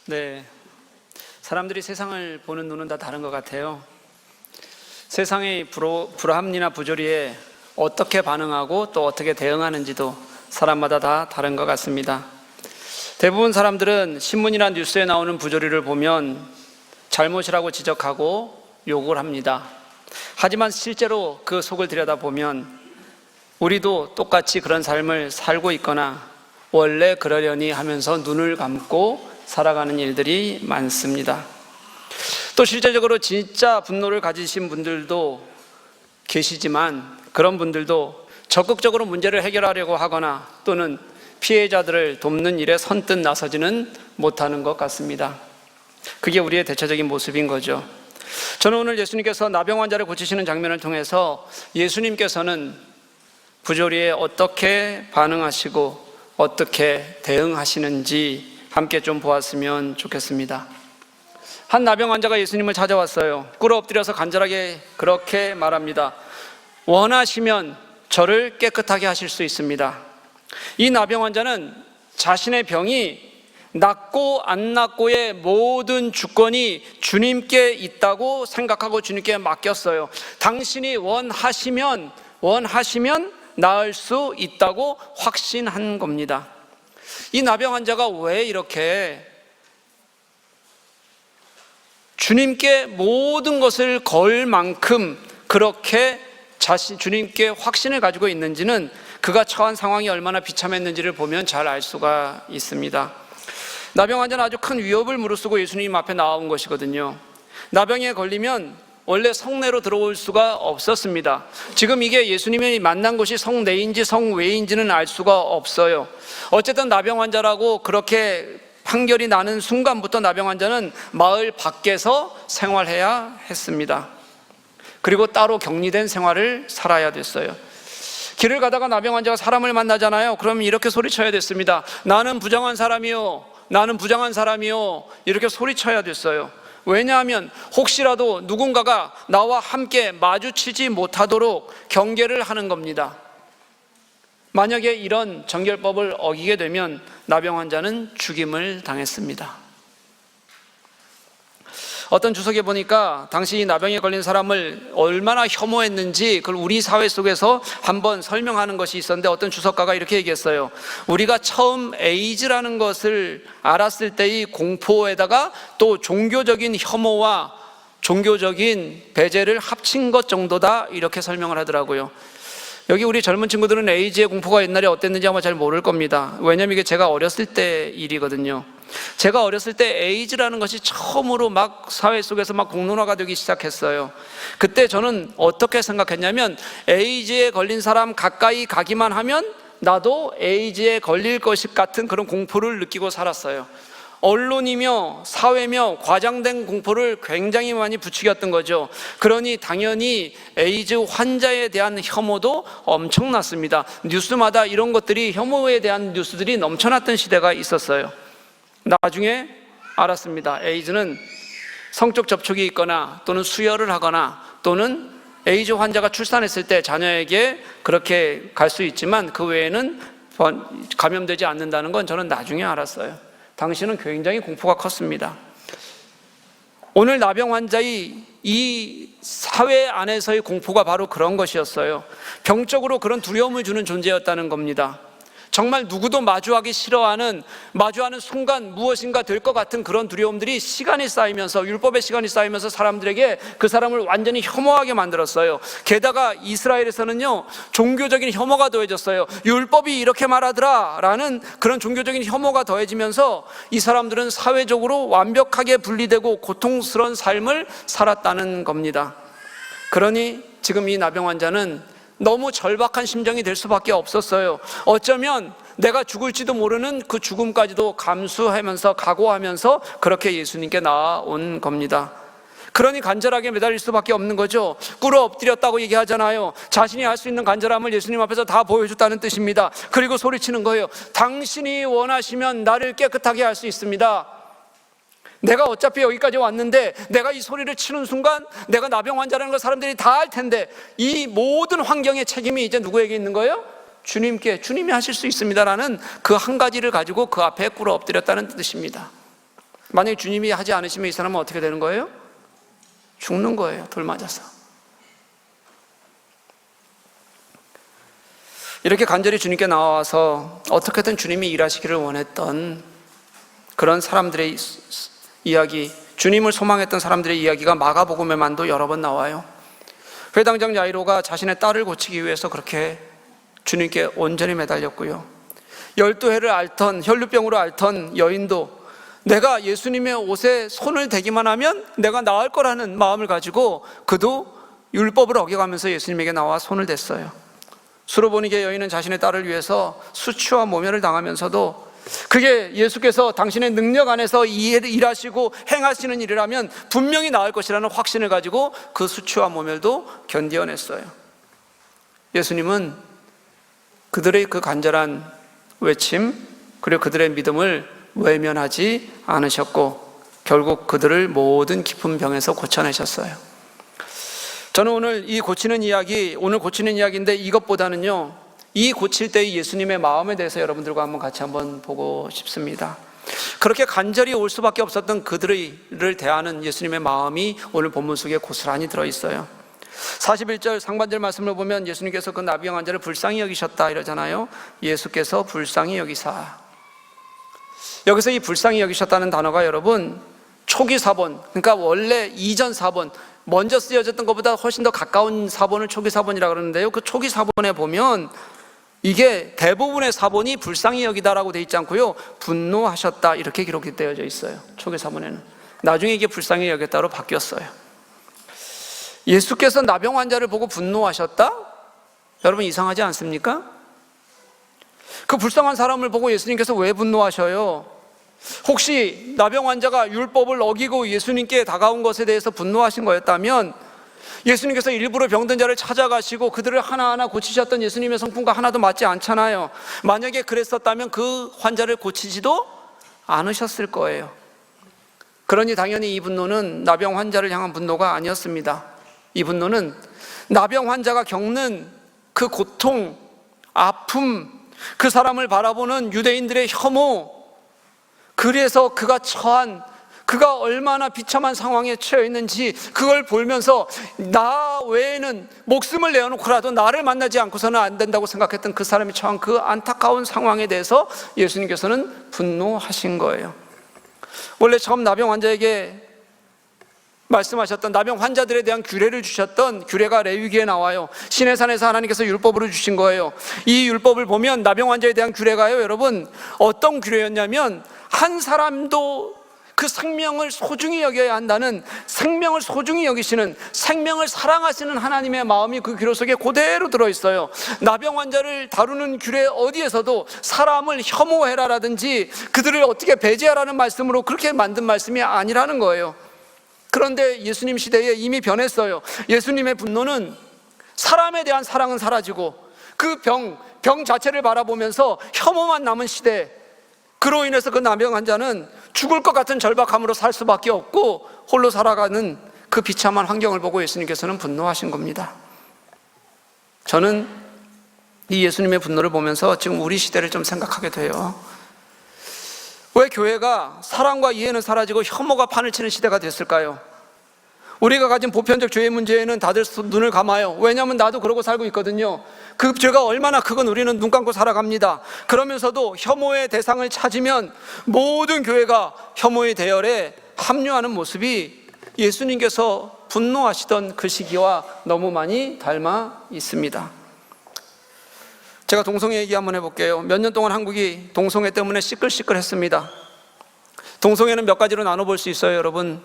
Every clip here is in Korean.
네, 사람들이 세상을 보는 눈은 다 다른 것 같아요. 세상의 불합리나 부조리에 어떻게 반응하고 또 어떻게 대응하는지도 사람마다 다 다른 것 같습니다. 대부분 사람들은 신문이나 뉴스에 나오는 부조리를 보면 잘못이라고 지적하고 욕을 합니다. 하지만 실제로 그 속을 들여다보면 우리도 똑같이 그런 삶을 살고 있거나 원래 그러려니 하면서 눈을 감고 살아가는 일들이 많습니다. 또 실제적으로 진짜 분노를 가지신 분들도 계시지만 그런 분들도 적극적으로 문제를 해결하려고 하거나 또는 피해자들을 돕는 일에 선뜻 나서지는 못하는 것 같습니다. 그게 우리의 대체적인 모습인 거죠. 저는 오늘 예수님께서 나병 환자를 고치시는 장면을 통해서 예수님께서는 부조리에 어떻게 반응하시고 어떻게 대응하시는지 함께 좀 보았으면 좋겠습니다. 한 나병 환자가 예수님을 찾아왔어요. 꿇어 엎드려서 간절하게 그렇게 말합니다. 원하시면 저를 깨끗하게 하실 수 있습니다. 이 나병 환자는 자신의 병이 낫고 안 낫고의 모든 주권이 주님께 있다고 생각하고 주님께 맡겼어요. 당신이 원하시면 나을 수 있다고 확신한 겁니다. 이 나병 환자가 왜 이렇게 주님께 모든 것을 걸 만큼 그렇게 주님께 확신을 가지고 있는지는 그가 처한 상황이 얼마나 비참했는지를 보면 잘 알 수가 있습니다. 나병 환자는 아주 큰 위협을 무릅쓰고 예수님 앞에 나온 것이거든요. 나병에 걸리면 원래 성내로 들어올 수가 없었습니다. 지금 이게 예수님이 만난 곳이 성내인지 성외인지는 알 수가 없어요. 어쨌든 나병 환자라고 그렇게 판결이 나는 순간부터 나병 환자는 마을 밖에서 생활해야 했습니다. 그리고 따로 격리된 생활을 살아야 됐어요. 길을 가다가 나병 환자가 사람을 만나잖아요. 그럼 이렇게 소리쳐야 됐습니다. 나는 부정한 사람이요, 나는 부정한 사람이요, 이렇게 소리쳐야 됐어요. 왜냐하면 혹시라도 누군가가 나와 함께 마주치지 못하도록 경계를 하는 겁니다. 만약에 이런 정결법을 어기게 되면 나병 환자는 죽임을 당했습니다. 어떤 주석에 보니까 당시 이 나병에 걸린 사람을 얼마나 혐오했는지 그걸 우리 사회 속에서 한번 설명하는 것이 있었는데, 어떤 주석가가 이렇게 얘기했어요. 우리가 처음 에이즈라는 것을 알았을 때의 공포에다가 또 종교적인 혐오와 종교적인 배제를 합친 것 정도다, 이렇게 설명을 하더라고요. 여기 우리 젊은 친구들은 에이즈의 공포가 옛날에 어땠는지 아마 잘 모를 겁니다. 왜냐하면 이게 제가 어렸을 때 일이거든요. 제가 어렸을 때 에이즈라는 것이 처음으로 막 사회 속에서 막 공론화가 되기 시작했어요. 그때 저는 어떻게 생각했냐면, 에이즈에 걸린 사람 가까이 가기만 하면 나도 에이즈에 걸릴 것 같은 그런 공포를 느끼고 살았어요. 언론이며 사회며 과장된 공포를 굉장히 많이 부추겼던 거죠. 그러니 당연히 에이즈 환자에 대한 혐오도 엄청났습니다. 뉴스마다 이런 것들이, 혐오에 대한 뉴스들이 넘쳐났던 시대가 있었어요. 나중에 알았습니다. 에이즈는 성적 접촉이 있거나 또는 수혈을 하거나 또는 에이즈 환자가 출산했을 때 자녀에게 그렇게 갈 수 있지만 그 외에는 감염되지 않는다는 건 저는 나중에 알았어요. 당시는 굉장히 공포가 컸습니다. 오늘 나병 환자의 이 사회 안에서의 공포가 바로 그런 것이었어요. 병적으로 그런 두려움을 주는 존재였다는 겁니다. 정말 누구도 마주하기 싫어하는, 마주하는 순간 무엇인가 될 것 같은 그런 두려움들이 시간이 쌓이면서, 율법의 시간이 쌓이면서 사람들에게 그 사람을 완전히 혐오하게 만들었어요. 게다가 이스라엘에서는요, 종교적인 혐오가 더해졌어요. 율법이 이렇게 말하더라 라는 그런 종교적인 혐오가 더해지면서 이 사람들은 사회적으로 완벽하게 분리되고 고통스러운 삶을 살았다는 겁니다. 그러니 지금 이 나병 환자는 너무 절박한 심정이 될 수밖에 없었어요. 어쩌면 내가 죽을지도 모르는 그 죽음까지도 감수하면서, 각오하면서 그렇게 예수님께 나아온 겁니다. 그러니 간절하게 매달릴 수밖에 없는 거죠. 꿇어 엎드렸다고 얘기하잖아요. 자신이 할 수 있는 간절함을 예수님 앞에서 다 보여줬다는 뜻입니다. 그리고 소리치는 거예요. 당신이 원하시면 나를 깨끗하게 할 수 있습니다. 내가 어차피 여기까지 왔는데 내가 이 소리를 치는 순간 내가 나병 환자라는 걸 사람들이 다 알 텐데, 이 모든 환경의 책임이 이제 누구에게 있는 거예요? 주님께, 주님이 하실 수 있습니다라는 그 한 가지를 가지고 그 앞에 꿇어 엎드렸다는 뜻입니다. 만약에 주님이 하지 않으시면 이 사람은 어떻게 되는 거예요? 죽는 거예요. 돌 맞아서. 이렇게 간절히 주님께 나와서 어떻게든 주님이 일하시기를 원했던 그런 사람들의 이야기, 주님을 소망했던 사람들의 이야기가 마가복음에만도 여러 번 나와요. 회당장 야이로가 자신의 딸을 고치기 위해서 그렇게 주님께 온전히 매달렸고요. 12해를 앓던, 혈루병으로 앓던 여인도 내가 예수님의 옷에 손을 대기만 하면 내가 나을 거라는 마음을 가지고 그도 율법을 어겨가면서 예수님에게 나와 손을 댔어요. 수로보니게 여인은 자신의 딸을 위해서 수치와 모멸을 당하면서도 그게 예수께서 당신의 능력 안에서 일하시고 행하시는 일이라면 분명히 나을 것이라는 확신을 가지고 그 수치와 모멸도 견뎌냈어요. 예수님은 그들의 그 간절한 외침 그리고 그들의 믿음을 외면하지 않으셨고 결국 그들을 모든 깊은 병에서 고쳐내셨어요. 저는 오늘 고치는 이야기인데 이것보다는요, 이 고칠 때의 예수님의 마음에 대해서 여러분들과 한번 같이 한번 보고 싶습니다. 그렇게 간절히 올 수밖에 없었던 그들을 대하는 예수님의 마음이 오늘 본문 속에 고스란히 들어있어요. 41절 상반절 말씀을 보면 예수님께서 그 나병 환자를 불쌍히 여기셨다 이러잖아요. 예수께서 불쌍히 여기사. 여기서 이 불쌍히 여기셨다는 단어가 여러분 초기 사본, 그러니까 원래 이전 사본, 먼저 쓰여졌던 것보다 훨씬 더 가까운 사본을 초기 사본이라고 그러는데요, 그 초기 사본에 보면 이게 대부분의 사본이 불쌍히 여기다라고 되어 있지 않고요, 분노하셨다 이렇게 기록이 되어져 있어요. 초기 사본에는. 나중에 이게 불쌍히 여겼다로 바뀌었어요. 예수께서 나병 환자를 보고 분노하셨다? 여러분 이상하지 않습니까? 그 불쌍한 사람을 보고 예수님께서 왜 분노하셔요? 혹시 나병 환자가 율법을 어기고 예수님께 다가온 것에 대해서 분노하신 거였다면 예수님께서 일부러 병든 자를 찾아가시고 그들을 하나하나 고치셨던 예수님의 성품과 하나도 맞지 않잖아요. 만약에 그랬었다면 그 환자를 고치지도 않으셨을 거예요. 그러니 당연히 이 분노는 나병 환자를 향한 분노가 아니었습니다. 이 분노는 나병 환자가 겪는 그 고통, 아픔, 그 사람을 바라보는 유대인들의 혐오, 그래서 그가 얼마나 비참한 상황에 처해 있는지 그걸 보면서 나 외에는 목숨을 내어놓고라도 나를 만나지 않고서는 안 된다고 생각했던 그 사람이 처한 그 안타까운 상황에 대해서 예수님께서는 분노하신 거예요. 원래 처음 나병 환자에게 말씀하셨던, 나병 환자들에 대한 규례를 주셨던 규례가 레위기에 나와요. 시내산에서 하나님께서 율법으로 주신 거예요. 이 율법을 보면 나병 환자에 대한 규례가요, 여러분 어떤 규례였냐면 한 사람도 그 생명을 소중히 여겨야 한다는, 생명을 소중히 여기시는, 생명을 사랑하시는 하나님의 마음이 그 규례 속에 그대로 들어있어요. 나병 환자를 다루는 규례 어디에서도 사람을 혐오해라라든지 그들을 어떻게 배제하라는 말씀으로 그렇게 만든 말씀이 아니라는 거예요. 그런데 예수님 시대에 이미 변했어요. 예수님의 분노는 사람에 대한 사랑은 사라지고 그 병 자체를 바라보면서 혐오만 남은 시대, 그로 인해서 그 나병 환자는 죽을 것 같은 절박함으로 살 수밖에 없고 홀로 살아가는 그 비참한 환경을 보고 예수님께서는 분노하신 겁니다. 저는 이 예수님의 분노를 보면서 지금 우리 시대를 좀 생각하게 돼요. 왜 교회가 사랑과 이해는 사라지고 혐오가 판을 치는 시대가 됐을까요? 우리가 가진 보편적 죄의 문제에는 다들 눈을 감아요. 왜냐하면 나도 그러고 살고 있거든요. 그 죄가 얼마나 크건 우리는 눈 감고 살아갑니다. 그러면서도 혐오의 대상을 찾으면 모든 교회가 혐오의 대열에 합류하는 모습이 예수님께서 분노하시던 그 시기와 너무 많이 닮아 있습니다. 제가 동성애 얘기 한번 해볼게요. 몇 년 동안 한국이 동성애 때문에 시끌시끌했습니다. 동성애는 몇 가지로 나눠볼 수 있어요, 여러분.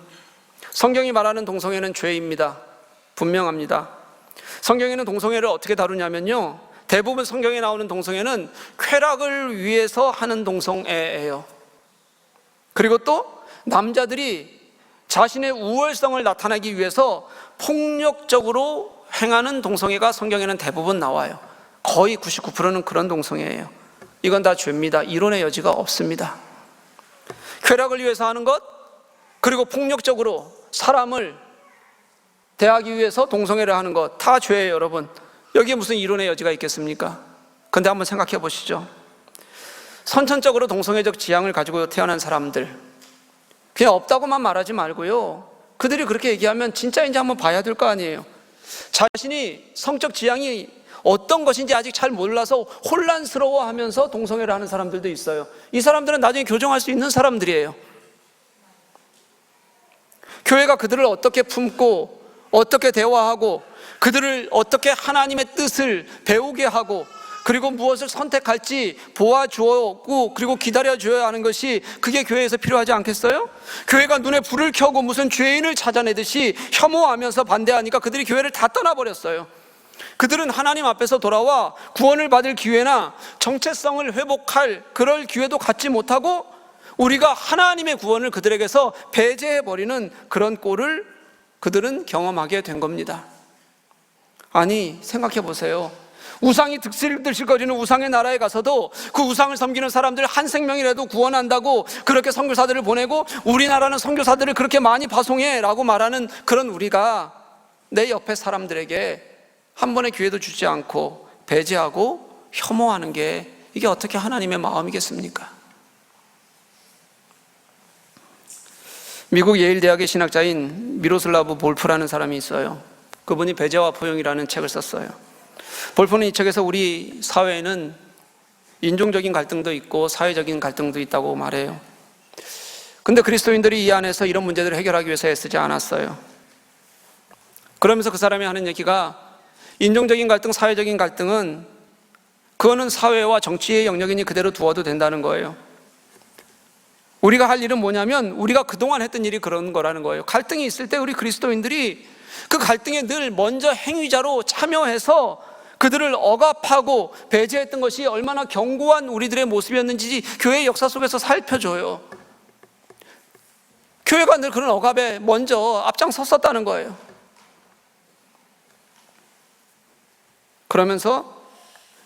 성경이 말하는 동성애는 죄입니다. 분명합니다. 성경에는 동성애를 어떻게 다루냐면요, 대부분 성경에 나오는 동성애는 쾌락을 위해서 하는 동성애예요. 그리고 또 남자들이 자신의 우월성을 나타내기 위해서 폭력적으로 행하는 동성애가 성경에는 대부분 나와요. 거의 99%는 그런 동성애예요. 이건 다 죄입니다. 이론의 여지가 없습니다. 쾌락을 위해서 하는 것, 그리고 폭력적으로 사람을 대하기 위해서 동성애를 하는 것, 다 죄예요, 여러분. 여기에 무슨 이론의 여지가 있겠습니까? 근데 한번 생각해 보시죠. 선천적으로 동성애적 지향을 가지고 태어난 사람들, 그냥 없다고만 말하지 말고요, 그들이 그렇게 얘기하면 진짜인지 한번 봐야 될 거 아니에요. 자신이 성적 지향이 어떤 것인지 아직 잘 몰라서 혼란스러워하면서 동성애를 하는 사람들도 있어요. 이 사람들은 나중에 교정할 수 있는 사람들이에요. 교회가 그들을 어떻게 품고 어떻게 대화하고 그들을 어떻게 하나님의 뜻을 배우게 하고 그리고 무엇을 선택할지 보아주었고 그리고 기다려줘야 하는 것이, 그게 교회에서 필요하지 않겠어요? 교회가 눈에 불을 켜고 무슨 죄인을 찾아내듯이 혐오하면서 반대하니까 그들이 교회를 다 떠나버렸어요. 그들은 하나님 앞에서 돌아와 구원을 받을 기회나 정체성을 회복할 그럴 기회도 갖지 못하고 우리가 하나님의 구원을 그들에게서 배제해버리는 그런 꼴을 그들은 경험하게 된 겁니다. 아니, 생각해 보세요. 우상이 들실들실거리는 우상의 나라에 가서도 그 우상을 섬기는 사람들 한 생명이라도 구원한다고 그렇게 선교사들을 보내고, 우리나라는 선교사들을 그렇게 많이 파송해 라고 말하는 그런 우리가 내 옆에 사람들에게 한 번의 기회도 주지 않고 배제하고 혐오하는 게, 이게 어떻게 하나님의 마음이겠습니까? 미국 예일대학의 신학자인 미로슬라브 볼프라는 사람이 있어요. 그분이 배제와 포용이라는 책을 썼어요. 볼프는 이 책에서 우리 사회에는 인종적인 갈등도 있고 사회적인 갈등도 있다고 말해요. 근데 그리스도인들이 이 안에서 이런 문제들을 해결하기 위해서 애쓰지 않았어요. 그러면서 그 사람이 하는 얘기가, 인종적인 갈등, 사회적인 갈등은 그거는 사회와 정치의 영역이니 그대로 두어도 된다는 거예요. 우리가 할 일은 뭐냐면 우리가 그동안 했던 일이 그런 거라는 거예요. 갈등이 있을 때 우리 그리스도인들이 그 갈등에 늘 먼저 행위자로 참여해서 그들을 억압하고 배제했던 것이 얼마나 견고한 우리들의 모습이었는지 교회의 역사 속에서 살펴줘요. 교회가 늘 그런 억압에 먼저 앞장섰었다는 거예요. 그러면서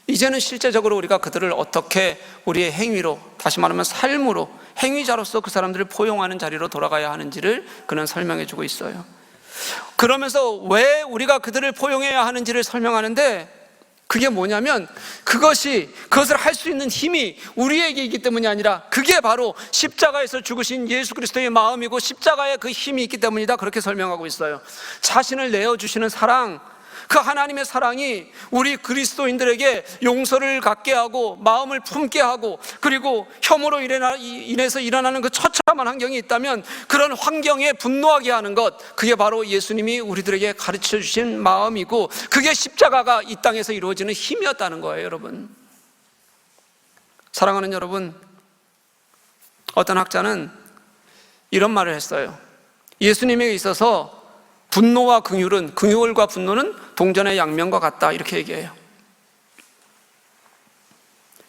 이제는 실제적으로 우리가 그들을 어떻게 우리의 행위로, 다시 말하면 삶으로, 행위자로서 그 사람들을 포용하는 자리로 돌아가야 하는지를 그는 설명해 주고 있어요. 그러면서 왜 우리가 그들을 포용해야 하는지를 설명하는데, 그게 뭐냐면 그것을 할 수 있는 힘이 우리에게 있기 때문이 아니라 그게 바로 십자가에서 죽으신 예수 그리스도의 마음이고 십자가에 그 힘이 있기 때문이다, 그렇게 설명하고 있어요. 자신을 내어주시는 사랑, 그 하나님의 사랑이 우리 그리스도인들에게 용서를 갖게 하고 마음을 품게 하고, 그리고 혐오로 인해서 일어나는 그 처참한 환경이 있다면 그런 환경에 분노하게 하는 것, 그게 바로 예수님이 우리들에게 가르쳐 주신 마음이고, 그게 십자가가 이 땅에서 이루어지는 힘이었다는 거예요. 여러분, 사랑하는 여러분, 어떤 학자는 이런 말을 했어요. 예수님에게 있어서 분노와 긍휼은, 긍휼과 분노는 동전의 양면과 같다, 이렇게 얘기해요.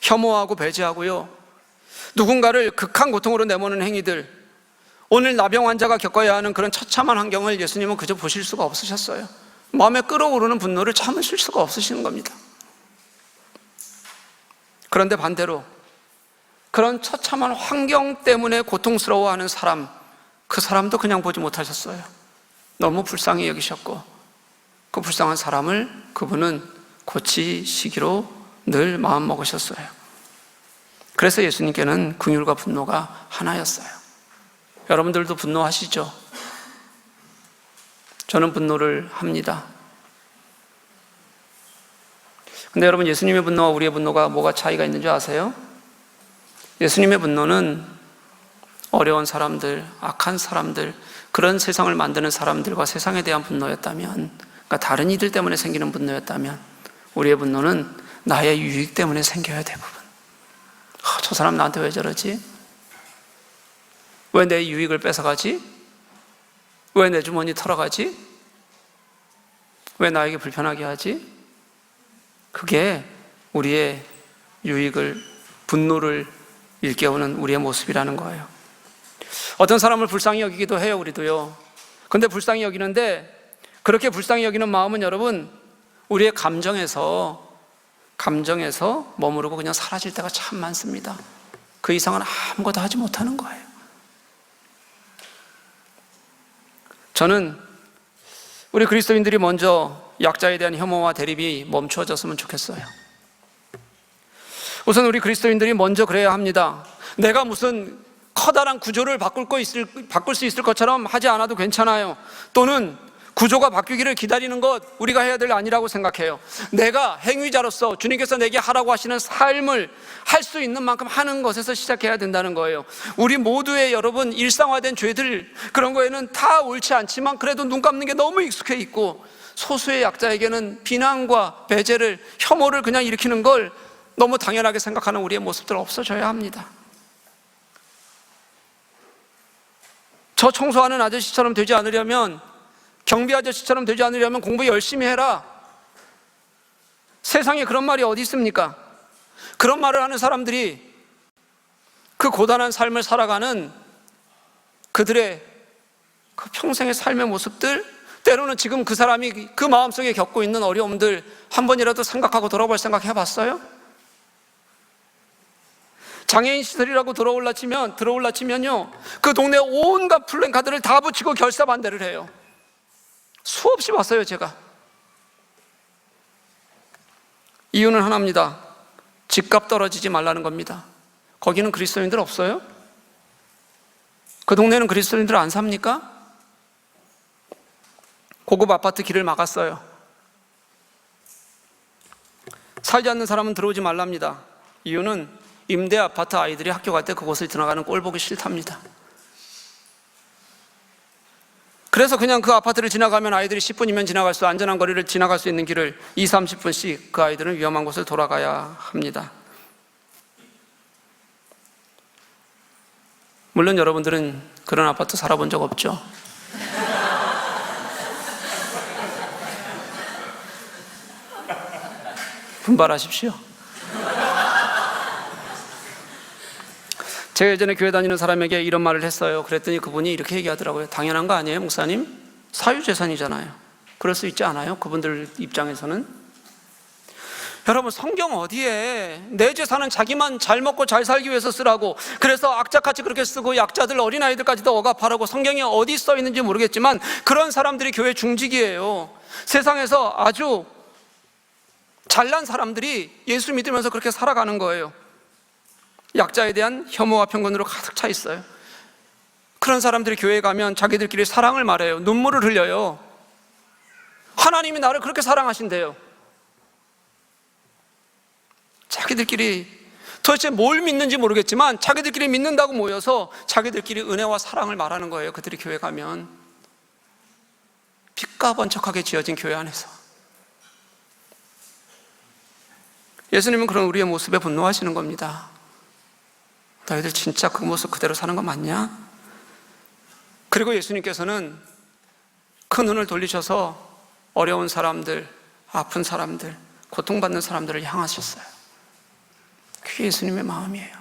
혐오하고 배제하고요, 누군가를 극한 고통으로 내모는 행위들, 오늘 나병 환자가 겪어야 하는 그런 처참한 환경을 예수님은 그저 보실 수가 없으셨어요. 마음에 끓어오르는 분노를 참으실 수가 없으시는 겁니다. 그런데 반대로 그런 처참한 환경 때문에 고통스러워하는 사람, 그 사람도 그냥 보지 못하셨어요. 너무 불쌍히 여기셨고, 그 불쌍한 사람을 그분은 고치시기로 늘 마음 먹으셨어요. 그래서 예수님께는 긍휼과 분노가 하나였어요. 여러분들도 분노하시죠? 저는 분노를 합니다. 근데 여러분, 예수님의 분노와 우리의 분노가 뭐가 차이가 있는 줄 아세요? 예수님의 분노는 어려운 사람들, 악한 사람들, 그런 세상을 만드는 사람들과 세상에 대한 분노였다면, 그러니까 다른 이들 때문에 생기는 분노였다면, 우리의 분노는 나의 유익 때문에 생겨야 대부분. 저 사람 나한테 왜 저러지? 왜 내 유익을 뺏어가지? 왜 내 주머니 털어가지? 왜 나에게 불편하게 하지? 그게 우리의 유익을, 분노를 일깨우는 우리의 모습이라는 거예요. 어떤 사람을 불쌍히 여기기도 해요, 우리도요. 근데 불쌍히 여기는데, 그렇게 불쌍히 여기는 마음은 여러분, 우리의 감정에서 머무르고 그냥 사라질 때가 참 많습니다. 그 이상은 아무것도 하지 못하는 거예요. 저는 우리 그리스도인들이 먼저 약자에 대한 혐오와 대립이 멈추어졌으면 좋겠어요. 우선 우리 그리스도인들이 먼저 그래야 합니다. 내가 무슨 커다란 구조를 바꿀 수 있을 것처럼 하지 않아도 괜찮아요. 또는 구조가 바뀌기를 기다리는 것 우리가 해야 될 아니라고 생각해요. 내가 행위자로서 주님께서 내게 하라고 하시는 삶을 할 수 있는 만큼 하는 것에서 시작해야 된다는 거예요. 우리 모두의 여러분 일상화된 죄들, 그런 거에는 다 옳지 않지만 그래도 눈 감는 게 너무 익숙해 있고, 소수의 약자에게는 비난과 배제를, 혐오를 그냥 일으키는 걸 너무 당연하게 생각하는 우리의 모습들 없어져야 합니다. 저 청소하는 아저씨처럼 되지 않으려면, 경비 아저씨처럼 되지 않으려면 공부 열심히 해라. 세상에 그런 말이 어디 있습니까? 그런 말을 하는 사람들이 그 고단한 삶을 살아가는 그들의 그 평생의 삶의 모습들, 때로는 지금 그 사람이 그 마음속에 겪고 있는 어려움들 한 번이라도 생각하고 돌아볼 생각 해봤어요? 장애인 시설이라고 들어올라 치면요, 그 동네 온갖 플랜카드를 다 붙이고 결사 반대를 해요. 수없이 봤어요, 제가. 이유는 하나입니다. 집값 떨어지지 말라는 겁니다. 거기는 그리스도인들 없어요? 그 동네는 그리스도인들 안 삽니까? 고급 아파트 길을 막았어요. 살지 않는 사람은 들어오지 말랍니다. 이유는 임대 아파트 아이들이 학교 갈 때 그곳을 지나가는 꼴 보기 싫답니다. 그래서 그냥 그 아파트를 지나가면 아이들이 10분이면 지나갈 수, 안전한 거리를 지나갈 수 있는 길을 20-30분씩 그 아이들은 위험한 곳을 돌아가야 합니다. 물론 여러분들은 그런 아파트 살아본 적 없죠? 분발하십시오. 제가 예전에 교회 다니는 사람에게 이런 말을 했어요. 그랬더니 그분이 이렇게 얘기하더라고요. 당연한 거 아니에요, 목사님? 사유재산이잖아요. 그럴 수 있지 않아요? 그분들 입장에서는. 여러분, 성경 어디에 내 재산은 자기만 잘 먹고 잘 살기 위해서 쓰라고, 그래서 악착같이 그렇게 쓰고 약자들, 어린아이들까지도 억압하라고 성경에 어디 써 있는지 모르겠지만 그런 사람들이 교회 중직이에요. 세상에서 아주 잘난 사람들이 예수 믿으면서 그렇게 살아가는 거예요. 약자에 대한 혐오와 편견으로 가득 차 있어요. 그런 사람들이 교회에 가면 자기들끼리 사랑을 말해요. 눈물을 흘려요. 하나님이 나를 그렇게 사랑하신대요. 자기들끼리 도대체 뭘 믿는지 모르겠지만 자기들끼리 믿는다고 모여서 자기들끼리 은혜와 사랑을 말하는 거예요. 그들이 교회 가면. 빛과 번쩍하게 지어진 교회 안에서. 예수님은 그런 우리의 모습에 분노하시는 겁니다. 너희들 진짜 그 모습 그대로 사는 거 맞냐? 그리고 예수님께서는 그 눈을 돌리셔서 어려운 사람들, 아픈 사람들, 고통받는 사람들을 향하셨어요. 그게 예수님의 마음이에요.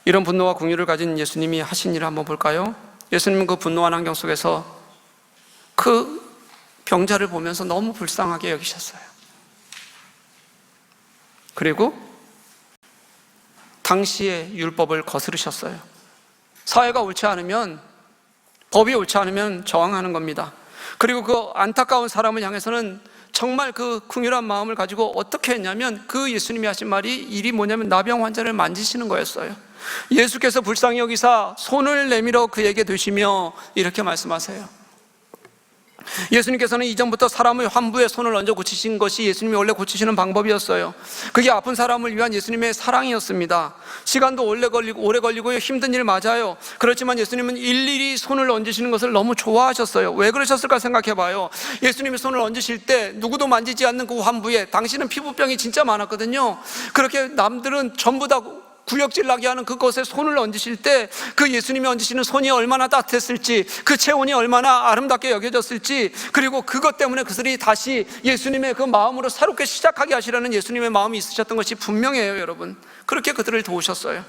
이런 분노와 긍휼을 가진 예수님이 하신 일을 한번 볼까요? 예수님은 그 분노한 환경 속에서 그 병자를 보면서 너무 불쌍하게 여기셨어요. 그리고 당시의 율법을 거스르셨어요. 사회가 옳지 않으면, 법이 옳지 않으면 저항하는 겁니다. 그리고 그 안타까운 사람을 향해서는 정말 그 긍휼한 마음을 가지고 어떻게 했냐면, 그 예수님이 하신 일이 뭐냐면 나병 환자를 만지시는 거였어요. 예수께서 불쌍히 여기사 손을 내밀어 그에게 대시며 이렇게 말씀하세요. 예수님께서는 이전부터 사람의 환부에 손을 얹어 고치신 것이 예수님이 원래 고치시는 방법이었어요. 그게 아픈 사람을 위한 예수님의 사랑이었습니다. 시간도 오래 걸리고 힘든 일 맞아요. 그렇지만 예수님은 일일이 손을 얹으시는 것을 너무 좋아하셨어요. 왜 그러셨을까 생각해봐요. 예수님이 손을 얹으실 때 누구도 만지지 않는 그 환부에, 당신은 피부병이 진짜 많았거든요. 그렇게 남들은 전부 다 구역질 나게 하는 그것에 손을 얹으실 때 그 예수님이 얹으시는 손이 얼마나 따뜻했을지, 그 체온이 얼마나 아름답게 여겨졌을지, 그리고 그것 때문에 그들이 다시 예수님의 그 마음으로 새롭게 시작하게 하시라는 예수님의 마음이 있으셨던 것이 분명해요, 여러분. 그렇게 그들을 도우셨어요.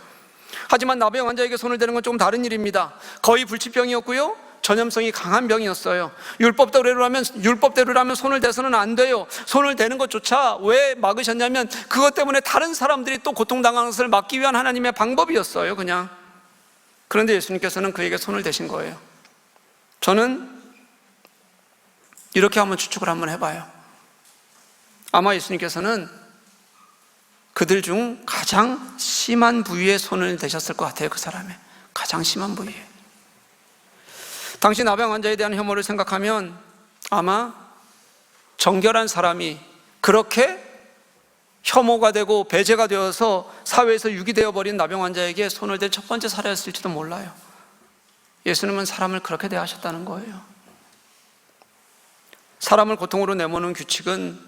하지만 나병 환자에게 손을 대는 건 조금 다른 일입니다. 거의 불치병이었고요, 전염성이 강한 병이었어요. 율법대로라면 손을 대서는 안 돼요. 손을 대는 것조차 왜 막으셨냐면 그것 때문에 다른 사람들이 또 고통당하는 것을 막기 위한 하나님의 방법이었어요, 그냥. 그런데 예수님께서는 그에게 손을 대신 거예요. 저는 이렇게 한번 추측을 한번 해봐요. 아마 예수님께서는 그들 중 가장 심한 부위에 손을 대셨을 것 같아요. 그 사람의 가장 심한 부위에. 당시 나병 환자에 대한 혐오를 생각하면 아마 정결한 사람이 그렇게 혐오가 되고 배제가 되어서 사회에서 유기되어 버린 나병 환자에게 손을 댈 첫 번째 사례였을지도 몰라요. 예수님은 사람을 그렇게 대하셨다는 거예요. 사람을 고통으로 내모는 규칙은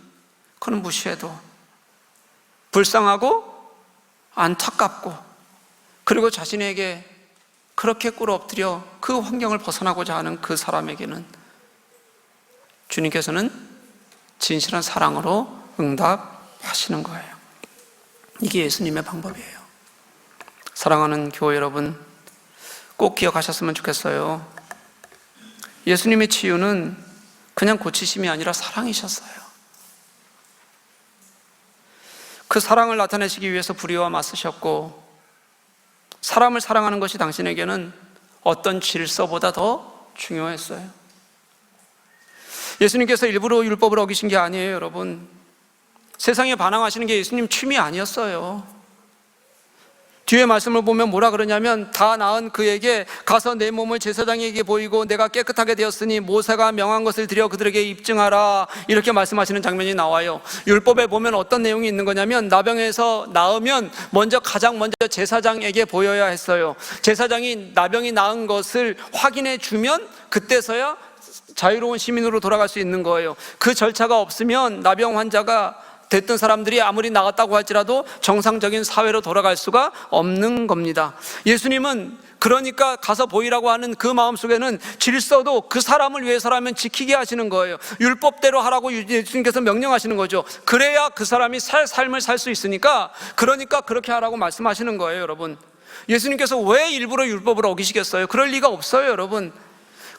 그는 무시해도 불쌍하고 안타깝고 그리고 자신에게 그렇게 꿇어 엎드려 그 환경을 벗어나고자 하는 그 사람에게는 주님께서는 진실한 사랑으로 응답하시는 거예요. 이게 예수님의 방법이에요. 사랑하는 교회 여러분, 꼭 기억하셨으면 좋겠어요. 예수님의 치유는 그냥 고치심이 아니라 사랑이셨어요. 그 사랑을 나타내시기 위해서 불의와 맞서셨고, 사람을 사랑하는 것이 당신에게는 어떤 질서보다 더 중요했어요. 예수님께서 일부러 율법을 어기신 게 아니에요, 여러분. 세상에 반항하시는 게 예수님 취미 아니었어요. 뒤에 말씀을 보면 뭐라 그러냐면, 다 나은 그에게 가서 내 몸을 제사장에게 보이고 내가 깨끗하게 되었으니 모세가 명한 것을 드려 그들에게 입증하라, 이렇게 말씀하시는 장면이 나와요. 율법에 보면 어떤 내용이 있는 거냐면, 나병에서 나으면 가장 먼저 제사장에게 보여야 했어요. 제사장이 나병이 나은 것을 확인해 주면 그때서야 자유로운 시민으로 돌아갈 수 있는 거예요. 그 절차가 없으면 나병 환자가 됐던 사람들이 아무리 나았다고 할지라도 정상적인 사회로 돌아갈 수가 없는 겁니다. 예수님은 그러니까 가서 보이라고 하는 그 마음속에는 질서도 그 사람을 위해서라면 지키게 하시는 거예요. 율법대로 하라고 예수님께서 명령하시는 거죠. 그래야 그 사람이 살 삶을 살 수 있으니까, 그러니까 그렇게 하라고 말씀하시는 거예요, 여러분. 예수님께서 왜 일부러 율법을 어기시겠어요? 그럴 리가 없어요, 여러분.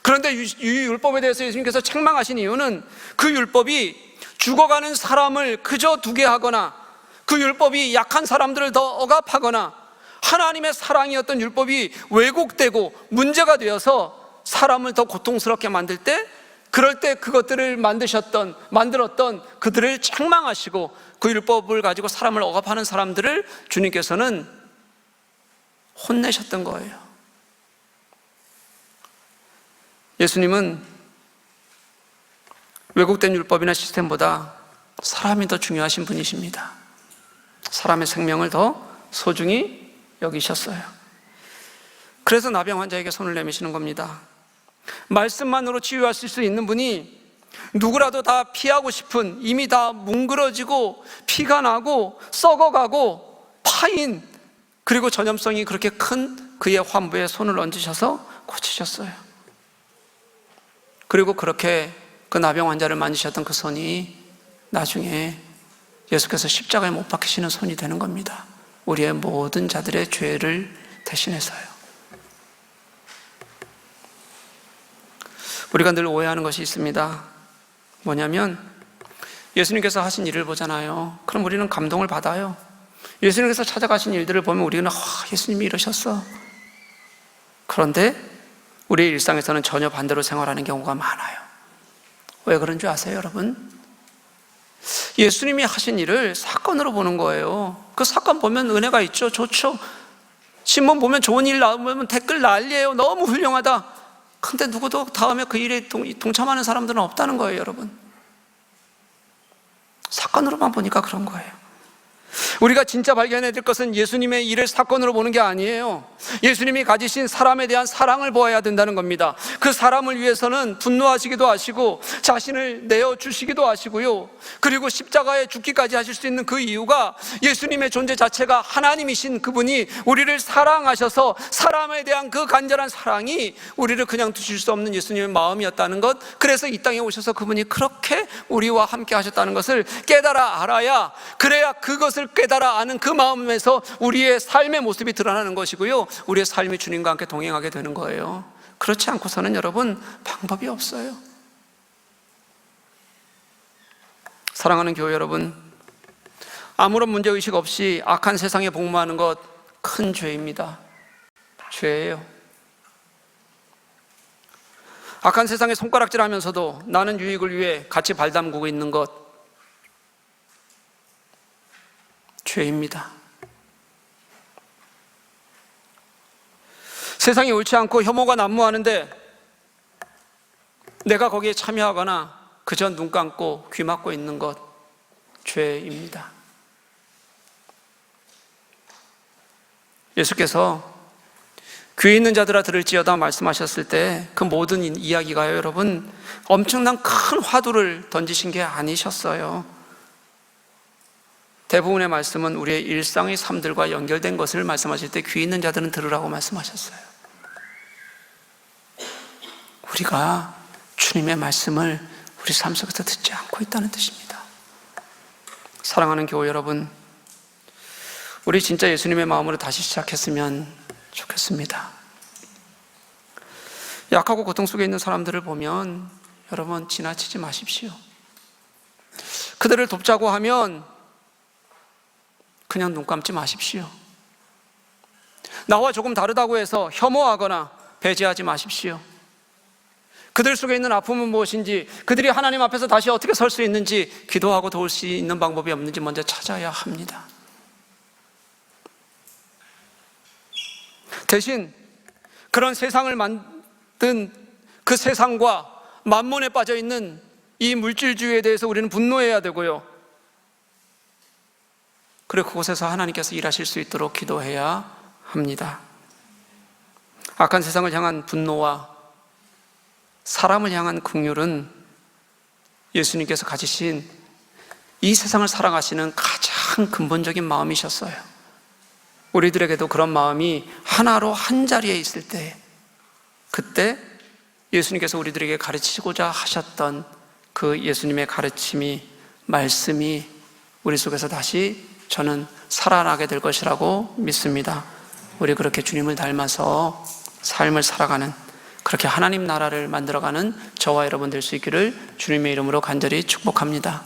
그런데 이 율법에 대해서 예수님께서 책망하신 이유는 그 율법이 죽어가는 사람을 그저 두게 하거나, 그 율법이 약한 사람들을 더 억압하거나, 하나님의 사랑이었던 율법이 왜곡되고 문제가 되어서 사람을 더 고통스럽게 만들 때, 그럴 때 그것들을 만들었던 그들을 책망하시고, 그 율법을 가지고 사람을 억압하는 사람들을 주님께서는 혼내셨던 거예요. 예수님은 왜곡된 율법이나 시스템보다 사람이 더 중요하신 분이십니다. 사람의 생명을 더 소중히 여기셨어요. 그래서 나병 환자에게 손을 내미시는 겁니다. 말씀만으로 치유하실 수 있는 분이 누구라도 다 피하고 싶은, 이미 다 뭉그러지고 피가 나고 썩어가고 파인, 그리고 전염성이 그렇게 큰 그의 환부에 손을 얹으셔서 고치셨어요. 그리고 그렇게 그 나병 환자를 만지셨던 그 손이 나중에 예수께서 십자가에 못 박히시는 손이 되는 겁니다. 우리의 모든 자들의 죄를 대신해서요. 우리가 늘 오해하는 것이 있습니다. 뭐냐면, 예수님께서 하신 일을 보잖아요. 그럼 우리는 감동을 받아요. 예수님께서 찾아가신 일들을 보면 우리는 예수님이 이러셨어. 그런데 우리의 일상에서는 전혀 반대로 생활하는 경우가 많아요. 왜 그런 줄 아세요, 여러분? 예수님이 하신 일을 사건으로 보는 거예요. 그 사건 보면 은혜가 있죠, 좋죠. 신문 보면 좋은 일 나오면 댓글 난리예요. 너무 훌륭하다. 근데 누구도 다음에 그 일에 동참하는 사람들은 없다는 거예요, 여러분. 사건으로만 보니까 그런 거예요. 우리가 진짜 발견해야 될 것은 예수님의 일을 사건으로 보는 게 아니에요. 예수님이 가지신 사람에 대한 사랑을 보아야 된다는 겁니다. 그 사람을 위해서는 분노하시기도 하시고 자신을 내어주시기도 하시고요, 그리고 십자가에 죽기까지 하실 수 있는 그 이유가 예수님의 존재 자체가 하나님이신 그분이 우리를 사랑하셔서 사람에 대한 그 간절한 사랑이 우리를 그냥 두실 수 없는 예수님의 마음이었다는 것, 그래서 이 땅에 오셔서 그분이 그렇게 우리와 함께 하셨다는 것을 깨달아 알아야, 그래야 그것을 깨달아 아는 그 마음에서 우리의 삶의 모습이 드러나는 것이고요, 우리의 삶이 주님과 함께 동행하게 되는 거예요. 그렇지 않고서는 여러분 방법이 없어요. 사랑하는 교회 여러분, 아무런 문제의식 없이 악한 세상에 복무하는 것 큰 죄입니다. 죄예요. 악한 세상에 손가락질하면서도 나는 유익을 위해 같이 발담그고 있는 것 죄입니다. 세상이 옳지 않고 혐오가 난무하는데 내가 거기에 참여하거나 그저 눈 감고 귀 막고 있는 것, 죄입니다. 예수께서 귀 있는 자들아 들을지어다 말씀하셨을 때 그 모든 이야기가요, 여러분, 엄청난 큰 화두를 던지신 게 아니셨어요. 대부분의 말씀은 우리의 일상의 삶들과 연결된 것을 말씀하실 때 귀 있는 자들은 들으라고 말씀하셨어요. 우리가 주님의 말씀을 우리 삶 속에서 듣지 않고 있다는 뜻입니다. 사랑하는 교회 여러분, 우리 진짜 예수님의 마음으로 다시 시작했으면 좋겠습니다. 약하고 고통 속에 있는 사람들을 보면 여러분 지나치지 마십시오. 그들을 돕자고 하면 그냥 눈 감지 마십시오. 나와 조금 다르다고 해서 혐오하거나 배제하지 마십시오. 그들 속에 있는 아픔은 무엇인지, 그들이 하나님 앞에서 다시 어떻게 설 수 있는지, 기도하고 도울 수 있는 방법이 없는지 먼저 찾아야 합니다. 대신 그런 세상을 만든 그 세상과 만몬에 빠져 있는 이 물질주의에 대해서 우리는 분노해야 되고요, 그리고 그곳에서 하나님께서 일하실 수 있도록 기도해야 합니다. 악한 세상을 향한 분노와 사람을 향한 긍휼은 예수님께서 가지신 이 세상을 살아가시는 가장 근본적인 마음이셨어요. 우리들에게도 그런 마음이 하나로 한 자리에 있을 때, 그때 예수님께서 우리들에게 가르치고자 하셨던 그 예수님의 가르침이, 말씀이 우리 속에서 다시 저는 살아나게 될 것이라고 믿습니다. 우리 그렇게 주님을 닮아서 삶을 살아가는, 그렇게 하나님 나라를 만들어가는 저와 여러분 될 수 있기를 주님의 이름으로 간절히 축복합니다.